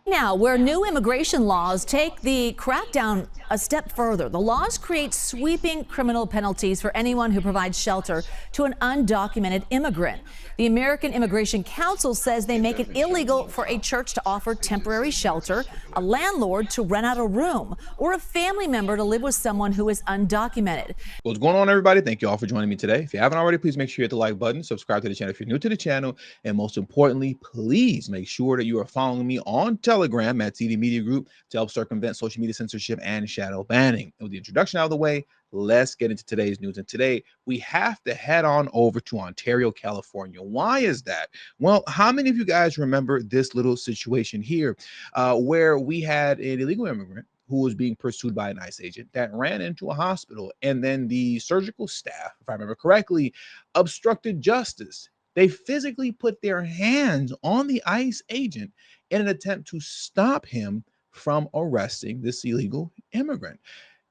Now, where new immigration laws take the crackdown a step further, the laws create sweeping criminal penalties for anyone who provides shelter to an undocumented immigrant. The American Immigration Council says they make it illegal for a church to offer temporary shelter, a landlord to rent out a room, or a family member to live with someone who is undocumented. What's going on, everybody? Thank you all for joining me today. If you haven't already, please make sure you hit the like button, subscribe to the channel if you're new to the channel, and most importantly, please make sure that you are following me on Telegram at TD Media Group to help circumvent social media censorship and shadow banning. And with the introduction out of the way, let's get into today's news. And today we have to head on over to Ontario, California. Why is that? Well, how many of you guys remember this little situation here where we had an illegal immigrant who was being pursued by an ICE agent that ran into a hospital, and then the surgical staff, if I remember correctly, obstructed justice. They physically put their hands on the ICE agent in an attempt to stop him from arresting this illegal immigrant.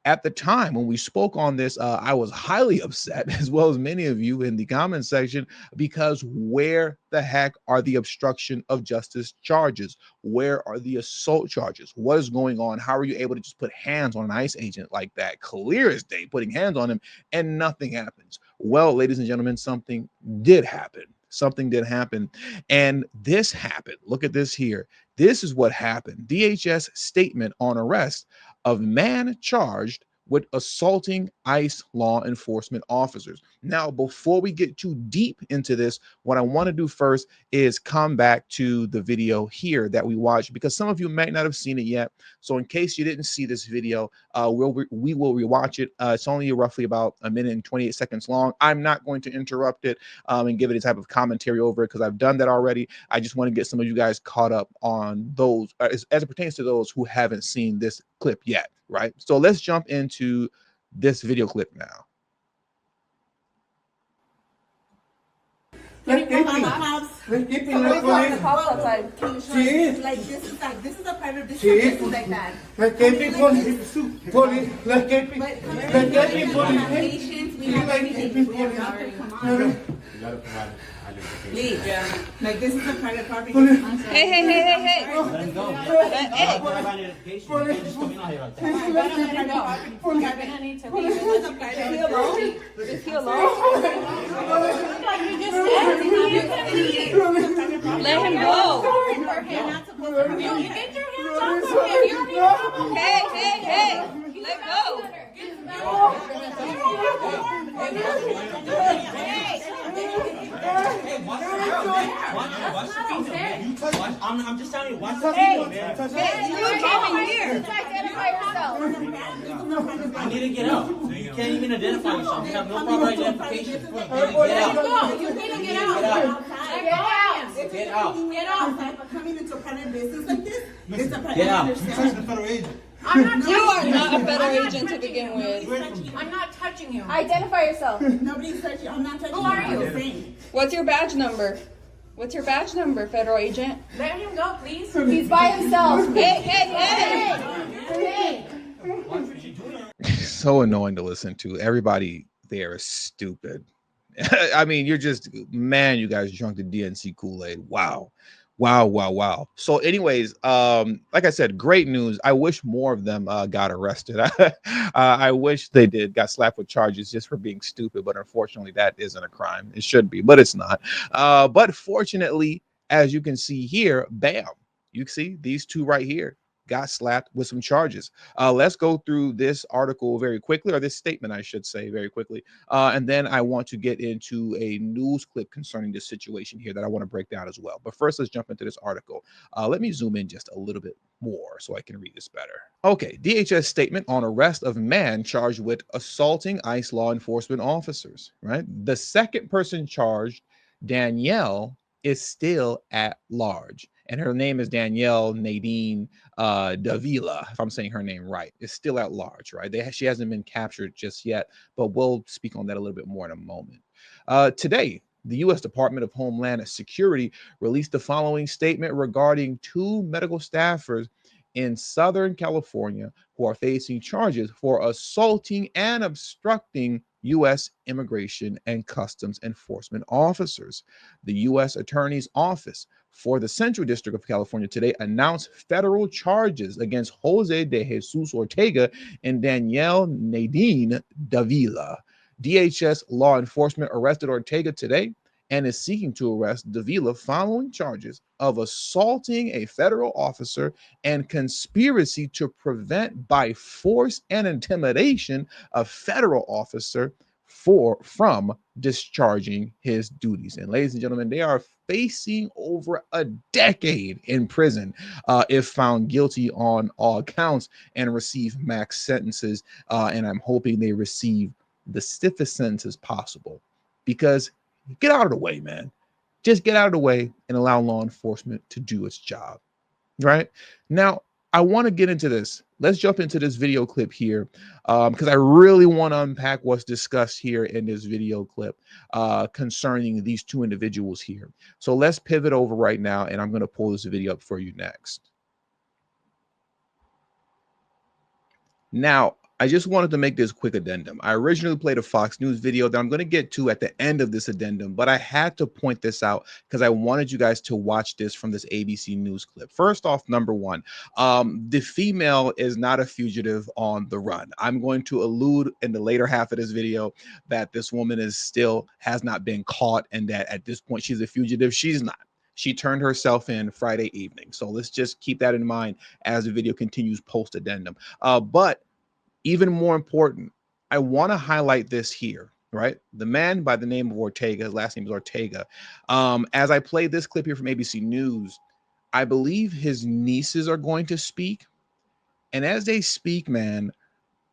At the time when we spoke on this, I was highly upset, as well as many of you in the comment section, because where the heck are the obstruction of justice charges? Where are the assault charges? What is going on? How are you able to just put hands on an ICE agent like that, clear as day, putting hands on him, and nothing happens? Well, ladies and gentlemen, something did happen. Something did happen, and this happened. Look at this here. This is what happened. DHS statement on arrest of man charged with assaulting ICE law enforcement officers. Now, before we get too deep into this, what I want to do first is come back to the video here that we watched, because some of you might not have seen it yet. So in case you didn't see this video, we will rewatch it. It's only roughly about 1 minute and 28 seconds long. I'm not going to interrupt it and give any type of commentary over it, because I've done that already. I just want to get some of you guys caught up on those as it pertains to those who haven't seen this clip yet, right? So let's jump into this video clip now. Let's keep the cops outside. This is a private district like that. Let's keep it police. Let's keep it police. We have everything. You gotta provide Please. Yeah. Like this is a private property. Hey. Let him go. Is he alone? Let him go. You get your hands off of him. Hey. Let go. I'm just telling you, watch the video, man. You coming here? I need to get out. You can't even identify yourself. You have no proper identification. Get out. You need to get out. Get out. Get out. Coming into a private business like this, it's a private Get out. touching the federal agent. You are not a federal agent to begin with. I'm not touching you. Identify yourself. Nobody's touching you. I'm not touching you. Who are you? What's your badge number? What's your badge number, federal agent? Let him go, please. He's by himself. Hey. So annoying to listen to. Everybody there is stupid. I mean, you're just, man, you guys drunk the DNC Kool-Aid. Wow. So anyways, like I said, great news. I wish more of them got arrested. I wish they got slapped with charges just for being stupid, but unfortunately that isn't a crime. It should be, but it's not. But fortunately, as you can see here, bam, you see these two right here got slapped with some charges. Let's go through this article very quickly, or this statement, I should say, very quickly. And then I want to get into a news clip concerning this situation here that I want to break down as well. But first, let's jump into this article. Let me zoom in just a little bit more so I can read this better. Okay, DHS statement on arrest of man charged with assaulting ICE law enforcement officers, right? The second person charged, Danielle, is still at large. And her name is Danielle Nadine Davila, if I'm saying her name right. Is still at large, right? She hasn't been captured just yet, but we'll speak on that a little bit more in a moment. Today, the U.S. Department of Homeland Security released the following statement regarding two medical staffers in Southern California who are facing charges for assaulting and obstructing U.S. Immigration and Customs Enforcement officers. The U.S. Attorney's Office for the Central District of California today announced federal charges against Jose de Jesus Ortega and Danielle Nadine Davila. DHS law enforcement arrested Ortega today and is seeking to arrest Davila following charges of assaulting a federal officer and conspiracy to prevent by force and intimidation a federal officer from discharging his duties. And ladies and gentlemen, they are facing over a decade in prison if found guilty on all counts and receive max sentences. And I'm hoping they receive the stiffest sentences possible, because get out of the way, man. Just get out of the way and allow law enforcement to do its job. Right now, I want to get into this. Let's jump into this video clip here because I really want to unpack what's discussed here in this video clip concerning these two individuals here. So let's pivot over right now, and I'm going to pull this video up for you next. Now, I just wanted to make this quick addendum. I originally played a Fox News video that I'm going to get to at the end of this addendum, but I had to point this out because I wanted you guys to watch this from this ABC News clip. First off, number one, the female is not a fugitive on the run. I'm going to allude in the later half of this video that this woman has not been caught, and that at this point she's a fugitive. She's not. She turned herself in Friday evening. So let's just keep that in mind as the video continues post addendum. But even more important, I want to highlight this here, right? The man by the name of Ortega, his last name is Ortega. As I play this clip here from ABC News, I believe his nieces are going to speak. And as they speak, man,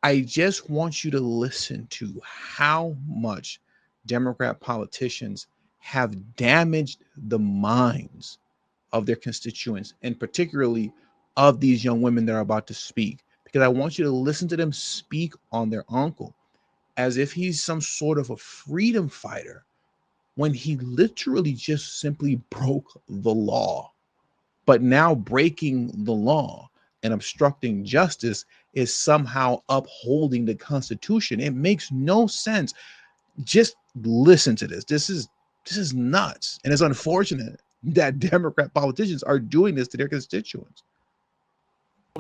I just want you to listen to how much Democrat politicians have damaged the minds of their constituents, and particularly of these young women that are about to speak. Because I want you to listen to them speak on their uncle as if he's some sort of a freedom fighter, when he literally just simply broke the law. But now breaking the law and obstructing justice is somehow upholding the Constitution. It makes no sense. Just listen to this. This is nuts. And it's unfortunate that Democrat politicians are doing this to their constituents.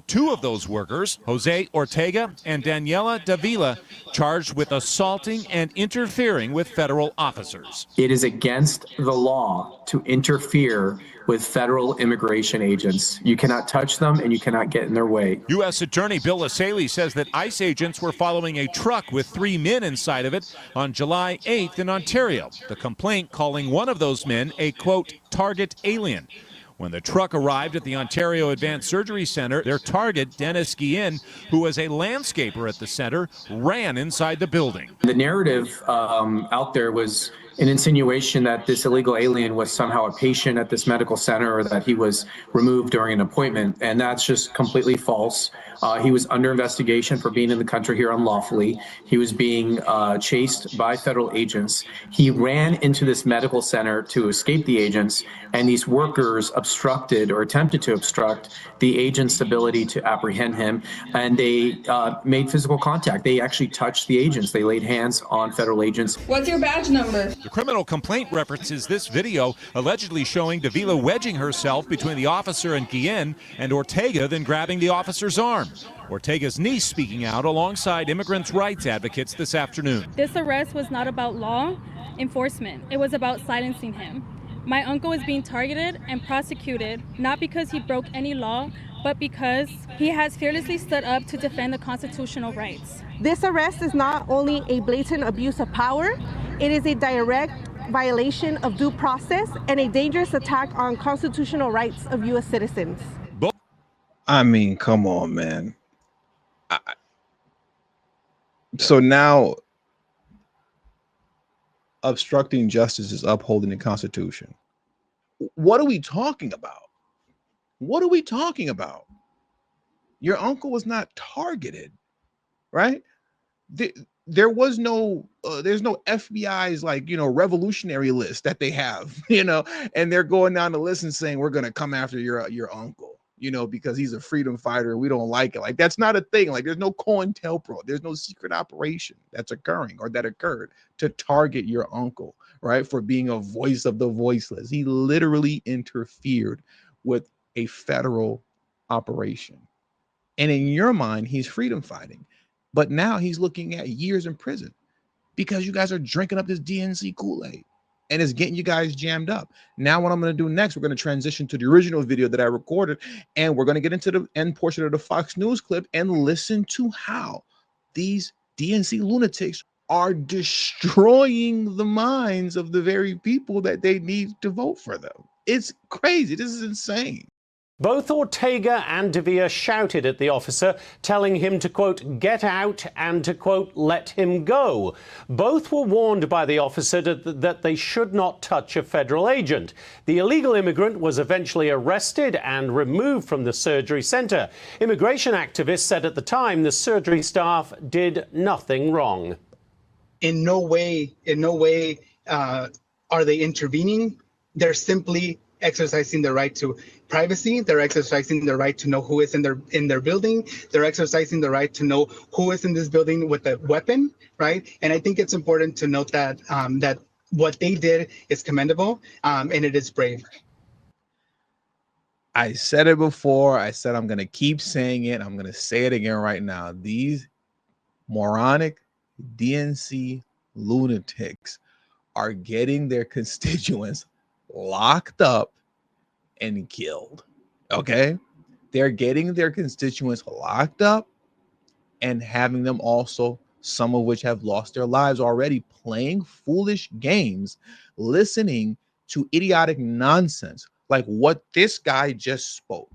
Two of those workers, Jose Ortega and Danielle Davila, charged with assaulting and interfering with federal officers. It is against the law to interfere with federal immigration agents. You cannot touch them and you cannot get in their way. U.S. Attorney Bill Lassaley says that ICE agents were following a truck with 3 men inside of it on July 8th in Ontario. The complaint calling one of those men a, quote, target alien. When the truck arrived at the Ontario Advanced Surgery Center, their target, Dennis Guillen, who was a landscaper at the center, ran inside the building. The narrative out there was an insinuation that this illegal alien was somehow a patient at this medical center, or that he was removed during an appointment, and that's just completely false. He was under investigation for being in the country here unlawfully. He was being chased by federal agents. He ran into this medical center to escape the agents, and these workers obstructed or attempted to obstruct the agent's ability to apprehend him, and they made physical contact. They actually touched the agents. They laid hands on federal agents. What's your badge number? The criminal complaint references this video allegedly showing Davila wedging herself between the officer and Guillen, and Ortega then grabbing the officer's arm. Ortega's niece speaking out alongside immigrants' rights advocates this afternoon. This arrest was not about law enforcement. It was about silencing him. My uncle is being targeted and prosecuted, not because he broke any law, but because he has fearlessly stood up to defend the constitutional rights. This arrest is not only a blatant abuse of power, it is a direct violation of due process and a dangerous attack on constitutional rights of U.S. citizens. I mean, come on, man. So now obstructing justice is upholding the Constitution. What are we talking about? What are we talking about? Your uncle was not targeted, right? There was no, there's no FBI's revolutionary list that they have, and they're going down the list and saying, we're going to come after your uncle. because he's a freedom fighter. We don't like it. Like, that's not a thing. Like, there's no COINTELPRO. There's no secret operation that's occurring or that occurred to target your uncle, right? For being a voice of the voiceless. He literally interfered with a federal operation. And in your mind, he's freedom fighting. But now he's looking at years in prison because you guys are drinking up this DNC Kool-Aid. And it's getting you guys jammed up. Now what I'm going to do next, we're going to transition to the original video that I recorded, and we're going to get into the end portion of the Fox News clip and listen to how these DNC lunatics are destroying the minds of the very people that they need to vote for them. It's crazy. This is insane. Both Ortega and Davila shouted at the officer, telling him to, quote, get out and to, quote, let him go. Both were warned by the officer that they should not touch a federal agent. The illegal immigrant was eventually arrested and removed from the surgery center. Immigration activists said at the time the surgery staff did nothing wrong. In no way are they intervening. They're simply exercising the right to privacy. They're exercising the right to know who is in their building. They're exercising the right to know who is in this building with a weapon, right? And I think it's important to note that that what they did is commendable, and it is brave. I said it before. I said I'm going to keep saying it. I'm going to say it again right now. These moronic DNC lunatics are getting their constituents locked up and killed. Okay, they're getting their constituents locked up and having them also, some of which have lost their lives already, playing foolish games, listening to idiotic nonsense like what this guy just spoke.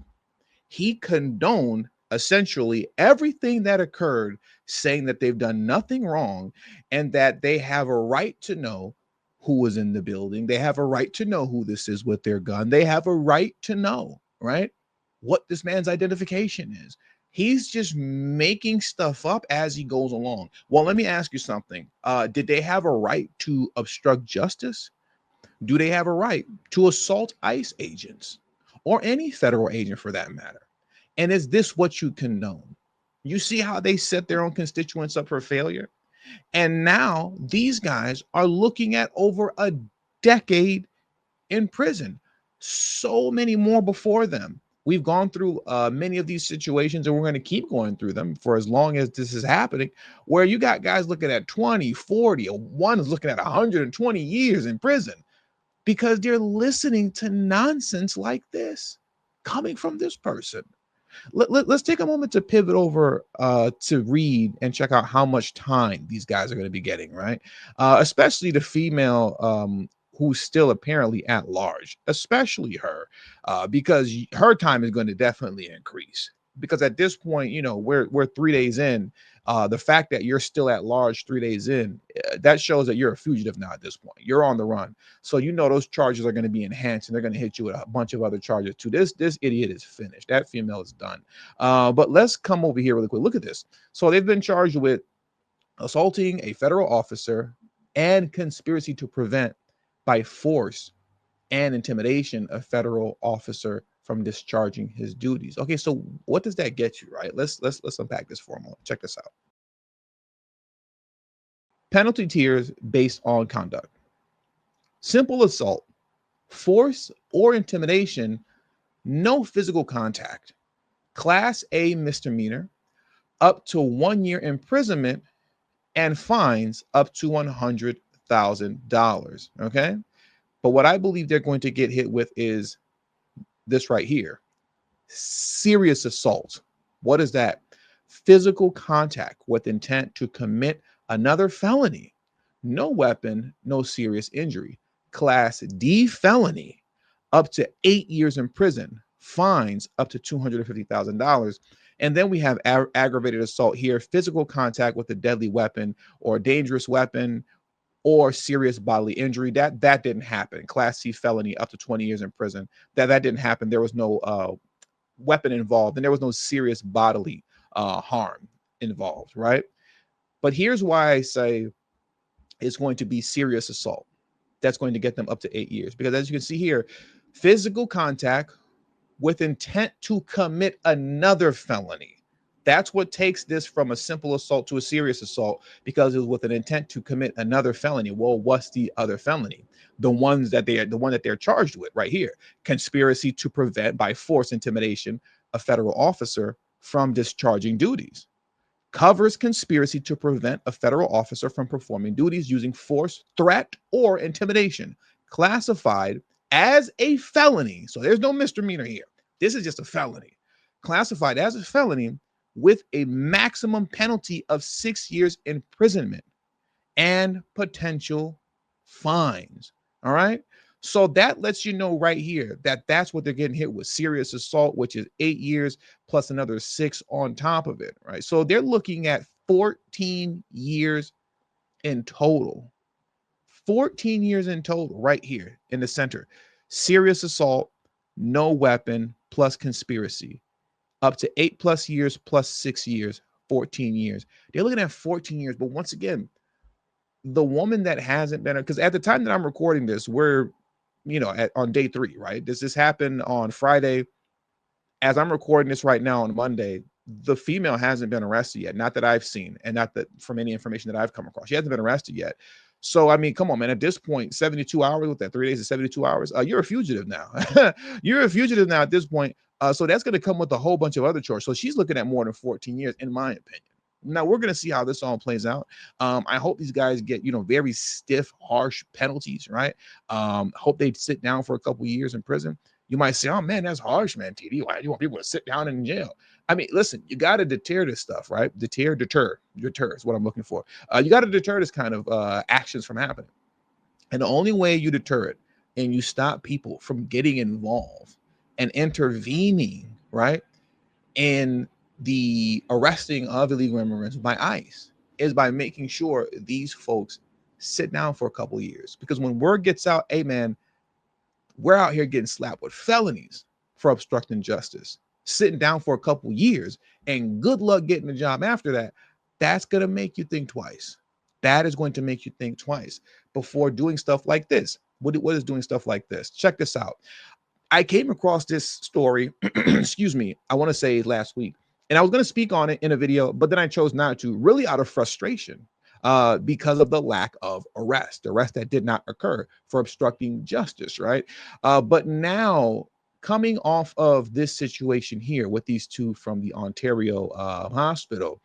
He condoned essentially everything that occurred, saying that they've done nothing wrong and that they have a right to know who was in the building. They have a right to know who this is with their gun. They have a right to know, right, what this man's identification is. He's just making stuff up as he goes along. Well, let me ask you something. Did they have a right to obstruct justice? Do they have a right to assault ICE agents or any federal agent for that matter? And is this what you condone? You see how they set their own constituents up for failure? And now these guys are looking at over a decade in prison. So many more before them. We've gone through many of these situations, and we're going to keep going through them for as long as this is happening, where you got guys looking at 20, 40, or one is looking at 120 years in prison because they're listening to nonsense like this coming from this person. Let's take a moment to pivot over to read and check out how much time these guys are going to be getting, right? Especially the female who's still apparently at large, especially her, because her time is going to definitely increase. Because at this point, we're 3 days in. The fact that you're still at large 3 days in, that shows that you're a fugitive now at this point. You're on the run. So those charges are going to be enhanced, and they're going to hit you with a bunch of other charges too. This idiot is finished. That female is done. But let's come over here really quick. Look at this. So they've been charged with assaulting a federal officer and conspiracy to prevent by force and intimidation a federal officer from discharging his duties. Okay, so what does that get you, right? Let's unpack this for a moment. Check this out. Penalty tiers based on conduct. Simple assault, force or intimidation, no physical contact. Class A misdemeanor, up to 1 year imprisonment and fines up to $100,000. Okay, but what I believe they're going to get hit with is this right here. Serious assault. What is that? Physical contact with intent to commit another felony. No weapon, no serious injury. Class D felony, up to 8 years in prison, fines up to $250,000. And then we have aggravated assault here, physical contact with a deadly weapon or dangerous weapon or serious bodily injury. That didn't happen. Class C felony, up to 20 years in prison. That didn't happen. There was no weapon involved, and there was no serious bodily harm involved, right? But here's why I say it's going to be serious assault. That's going to get them up to 8 years. Because as you can see here, physical contact with intent to commit another felony. That's what takes this from a simple assault to a serious assault, because it was with an intent to commit another felony. Well, what's the other felony? The one that they're charged with right here: conspiracy to prevent by force, intimidation, a federal officer from discharging duties. Covers conspiracy to prevent a federal officer from performing duties using force, threat, or intimidation, classified as a felony. So there's no misdemeanor here. This is just a felony, classified as a felony with a maximum penalty of 6 years imprisonment and potential fines. All right. So that lets you know right here that that's what they're getting hit with: serious assault, which is 8 years plus another 6 on top of it. Right. So they're looking at 14 years in total. 14 years in total right here in the center. Serious assault, no weapon, plus conspiracy. Up to 8+ years plus 6 years, 14 years. They're looking at 14 years. But once again, the woman that hasn't been, because at the time that I'm recording this, we're, on day 3, right? This happened on Friday. As I'm recording this right now on Monday, the female hasn't been arrested yet. Not that I've seen, and not that from any information that I've come across. She hasn't been arrested yet. So, I mean, come on, man. At this point, 72 hours with that 3 days of 72 hours, you're a fugitive now. You're a fugitive now at this point. So that's going to come with a whole bunch of other charges. So she's looking at more than 14 years, in my opinion. Now, we're going to see how this all plays out. I hope these guys get, very stiff, harsh penalties, right? Hope they sit down for a couple of years in prison. You might say, oh, man, that's harsh, man, TD. Why do you want people to sit down in jail? I mean, listen, you got to deter this stuff, right? Deter is what I'm looking for. You got to deter this kind of actions from happening. And the only way you deter it and you stop people from getting involved and intervening, right, in the arresting of illegal immigrants by ICE is by making sure these folks sit down for a couple of years. Because when word gets out, hey, man, we're out here getting slapped with felonies for obstructing justice, sitting down for a couple of years, and good luck getting a job after that, that's going to make you think twice. That is going to make you think twice before doing stuff like this. What is doing stuff like this? Check this out. I came across this story, excuse me, I want to say last week, and I was going to speak on it in a video, but then I chose not to, really out of frustration, because of the lack of arrest that did not occur for obstructing justice, right? But now, coming off of this situation here with these two from the Ontario hospital,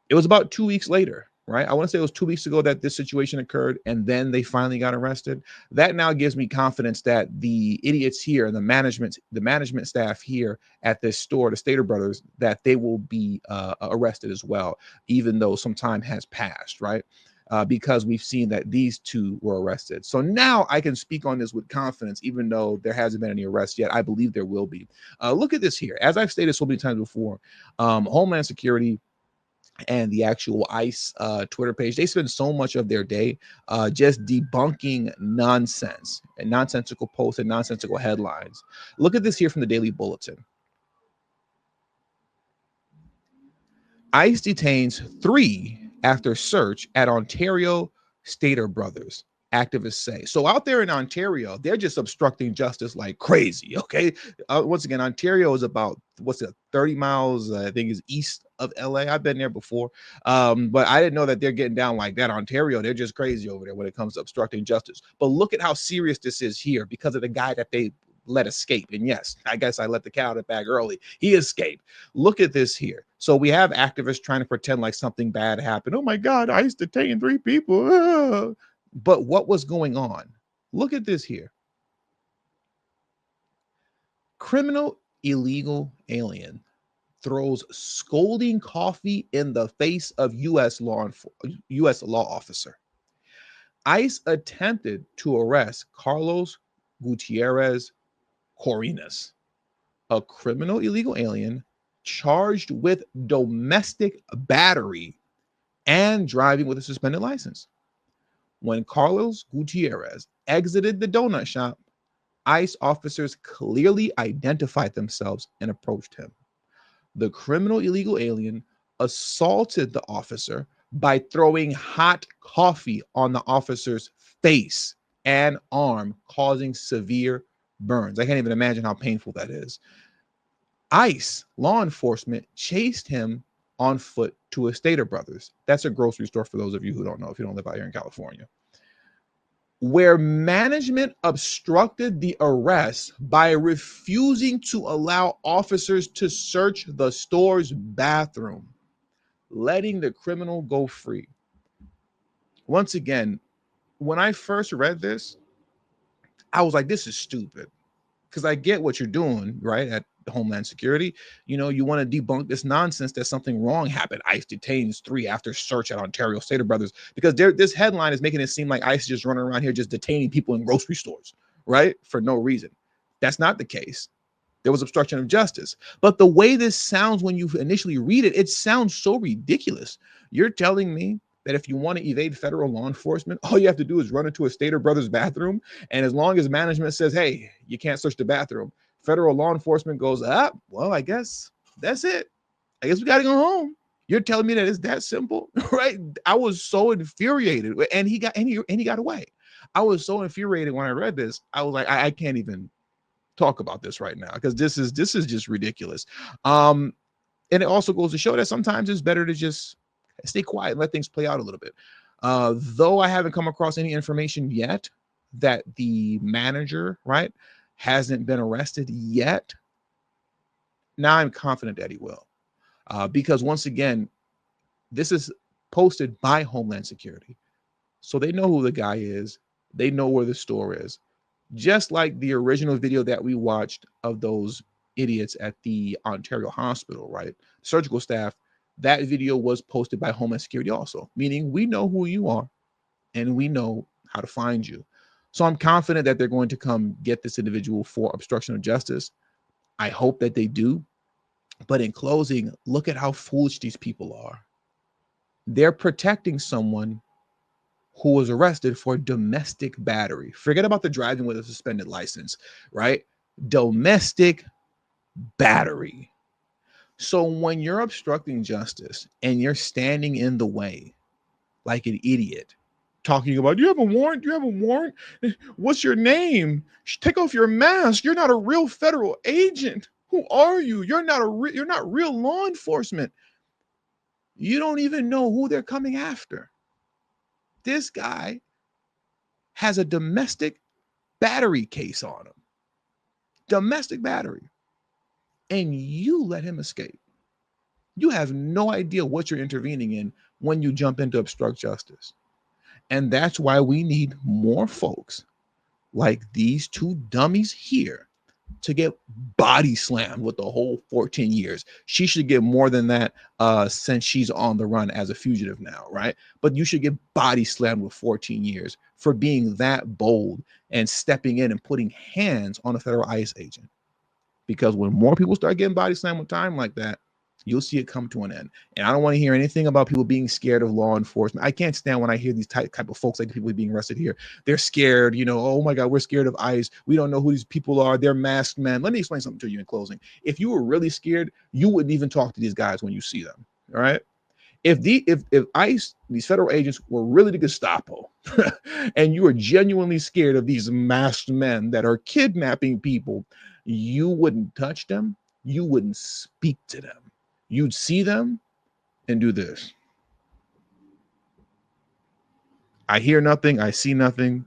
it was about 2 weeks later, right? I want to say it was 2 weeks ago that this situation occurred, and then they finally got arrested. That now gives me confidence that the idiots here and the management staff here at this store, the Stater Brothers, that they will be arrested as well, even though some time has passed, right? Because we've seen that these two were arrested. So now I can speak on this with confidence, even though there hasn't been any arrests yet. I believe there will be. Look at this here. As I've stated so many times before, Homeland Security and the actual ICE Twitter page, they spend so much of their day just debunking nonsense and nonsensical posts and nonsensical headlines. Look at this here from the Daily Bulletin. ICE detains 3 after search at Ontario Stater Brothers, activists say. So out there in Ontario, they're just obstructing justice like crazy, okay? Once again, Ontario is about, 30 miles, I think, is east of LA. I've been there before, but I didn't know that they're getting down like that. Ontario, they're just crazy over there when it comes to obstructing justice. But look at how serious this is here because of the guy that they let escape. And yes, I guess I let the cat out of the bag early. He escaped. Look at this here. So we have activists trying to pretend like something bad happened. Oh my God, ICE detained 3 people. Ah. But what was going on? Look at this here. Criminal illegal alien throws scolding coffee in the face of U.S. law officer. ICE attempted to arrest Carlos Gutierrez Corinas, a criminal illegal alien charged with domestic battery and driving with a suspended license. When Carlos Gutierrez exited the donut shop, ICE officers clearly identified themselves and approached him. The criminal illegal alien assaulted the officer by throwing hot coffee on the officer's face and arm, causing severe burns. I can't even imagine how painful that is. ICE, law enforcement, chased him on foot to a Stater Brothers. That's a grocery store for those of you who don't know, if you don't live out here in California, where management obstructed the arrest by refusing to allow officers to search the store's bathroom, letting the criminal go free. Once again, when I first read this, I was like, this is stupid. Because I get what you're doing, right, at Homeland Security. You know, you want to debunk this nonsense that something wrong happened. ICE detains 3 after search at Ontario Stater Brothers, because this headline is making it seem like ICE is just running around here just detaining people in grocery stores, right, for no reason. That's not the case. There was obstruction of justice. But the way this sounds when you initially read it, it sounds so ridiculous. You're telling me that if you want to evade federal law enforcement, all you have to do is run into a Stater Brothers bathroom. And as long as management says, hey, you can't search the bathroom, federal law enforcement goes, well, I guess that's it. I guess we got to go home. You're telling me that it's that simple, right? I was so infuriated, and he got away. I was so infuriated when I read this. I was like, I can't even talk about this right now, because this is just ridiculous. And it also goes to show that sometimes it's better to just stay quiet and let things play out a little bit. Though I haven't come across any information yet that the manager, right, hasn't been arrested yet, now I'm confident that he will. Because once again, this is posted by Homeland Security. So they know who the guy is. They know where the store is. Just like the original video that we watched of those idiots at the Ontario hospital, right? Surgical staff, that video was posted by Homeland Security also, meaning we know who you are and we know how to find you. So I'm confident that they're going to come get this individual for obstruction of justice. I hope that they do. But in closing, look at how foolish these people are. They're protecting someone who was arrested for domestic battery. Forget about the driving with a suspended license, right? Domestic battery. So when you're obstructing justice and you're standing in the way like an idiot, talking about, do you have a warrant? Do you have a warrant? What's your name? Take off your mask. You're not a real federal agent. Who are you? You're not real law enforcement. You don't even know who they're coming after. This guy has a domestic battery case on him. Domestic battery. And you let him escape. You have no idea what you're intervening in when you jump into obstruct justice. And that's why we need more folks like these 2 dummies here to get body slammed with the whole 14 years. She should get more than that since she's on the run as a fugitive now, right? But you should get body slammed with 14 years for being that bold and stepping in and putting hands on a federal ICE agent. Because when more people start getting body slammed with time like that, you'll see it come to an end. And I don't want to hear anything about people being scared of law enforcement. I can't stand when I hear these type of folks, like people being arrested here. They're scared, you know, oh my God, we're scared of ICE. We don't know who these people are. They're masked men. Let me explain something to you in closing. If you were really scared, you wouldn't even talk to these guys when you see them. All right. If ICE, these federal agents, were really the Gestapo, and you are genuinely scared of these masked men that are kidnapping people, you wouldn't touch them. You wouldn't speak to them. You'd see them and do this. I hear nothing. I see nothing.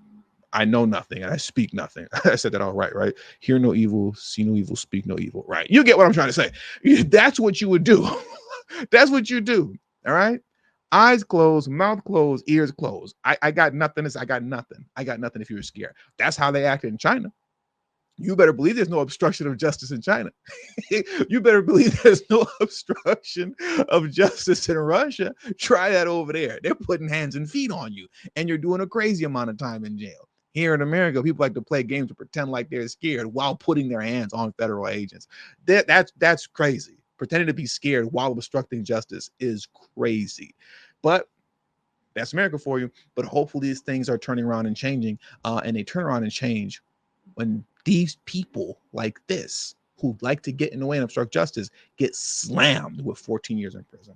I know nothing. And I speak nothing. I said that all right, right? Hear no evil, see no evil, speak no evil. Right. You get what I'm trying to say. That's what you would do. That's what you do. All right. Eyes closed, mouth closed, ears closed. I got nothing. I got nothing. I got nothing if you were scared. That's how they act in China. You better believe there's no obstruction of justice in China. You better believe there's no obstruction of justice in Russia. Try that over there. They're putting hands and feet on you, and you're doing a crazy amount of time in jail. Here in America, people like to play games to pretend like they're scared while putting their hands on federal agents. That's crazy. Pretending to be scared while obstructing justice is crazy. But that's America for you. But hopefully these things are turning around and changing, and they turn around and change when these people like this, who like to get in the way and obstruct justice, get slammed with 14 years in prison.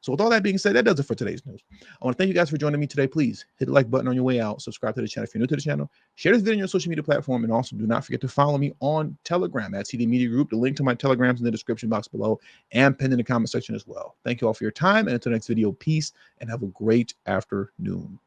So with all that being said, that does it for today's news. I want to thank you guys for joining me today. Please hit the like button on your way out. Subscribe to the channel if you're new to the channel. Share this video on your social media platform. And also do not forget to follow me on Telegram at TD Media Group. The link to my Telegrams in the description box below and pinned in the comment section as well. Thank you all for your time. And until the next video, peace and have a great afternoon.